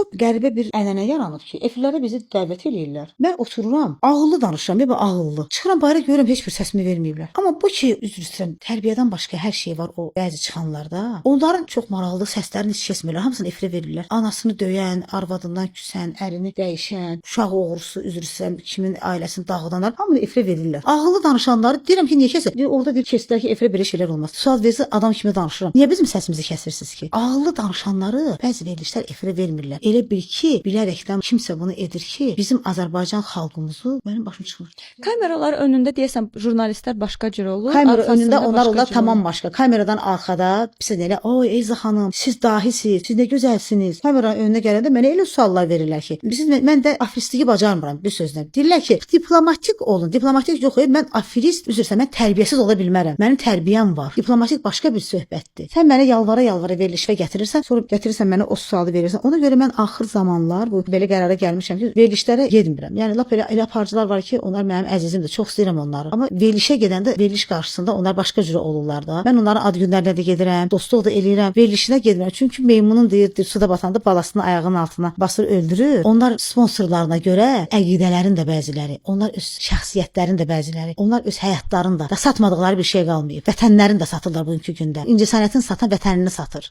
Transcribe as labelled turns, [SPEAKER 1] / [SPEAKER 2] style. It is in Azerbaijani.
[SPEAKER 1] Çox qəribə bir ənənə yaranıb ki, efirlərə bizi dəvət eləyirlər. Mən otururam, ağıllı danışıram, və ağıllı. Çıxıram bayıra görürəm heç bir səsimi verməyiblər. Amma bu ki, üzr istəyirəm, tərbiyədən başqa hər şey var o bəzi çıxanlarda. Onların çox maraqlı səslərini heç kəsmirlər. Hamısını efirə verirlər. Anasını döyən, arvadından küsən, ərini dəyişən, uşaq oğrusu, üzr istəyirəm, kimin ailəsini dağıdanlar, hamını efirə verirlər. Ağıllı danışanları deyirəm ki, niyə kəsir? Orada deyir kəsdilər ki, efirə belə şeylər olmaz. Sual versə adam kimi danışıram. Niyə bizim səsimizi kəsirsiniz ki? Ağıllı danışanları bəzi verilişlər efirə vermirlər. Elə bil ki, bilərəkdən kimsə bunu edir ki, bizim Azərbaycan xalqımızı mənim başım çıxmır.
[SPEAKER 2] Kameralar önündə deyəsən jurnalistlər başqa cür olur.
[SPEAKER 1] Kamera önündə onlar tamam başqa. Kameradan arxada siz elə, "Oy Eyza xanım, siz dahisiniz, siz nə gözəlsiniz." Kameranın önünə gələndə mənə elə suallar verirlər ki, mən də afiristliyi bacarmıram bir sözlə. Deyirlər ki, diplomatik olun. Diplomatik yox, mən afirist, üzrsə mən tərbiyəsiz ola bilmərəm. Mənim tərbiyəm var. Diplomatik başqa bir söhbətdir. Sən mənə yalvara verilişə gətirirsən, sonra gətirirsən mənə o sualı verirsən. Ona görə mən axır zamanlar bu belə qərara gəlmişəm ki, verilişlərə getmirəm. Yəni lap elə aparıcılar var ki, onlar mənim əzizimdir, çox istəyirəm onları. Amma verilişə gedəndə veriliş qarşısında onlar başqa cür olurlar da. Mən onların ad günlərinə də gedirəm, dostluq da eləyirəm. Verilişinə getmirəm. Çünki meymunun deyir, suda batanda balasını ayağının altına basır öldürür. Onlar sponsorlarına görə əqidələrin də bəziləri, onlar öz şəxsiyyətlərin də bəziləri, onlar öz həyatlarını da satmadıqları bir şey qalmayıb. Vətənlərini də satırlar bugünkü gündə. İncəsənətin satan vətənini satır.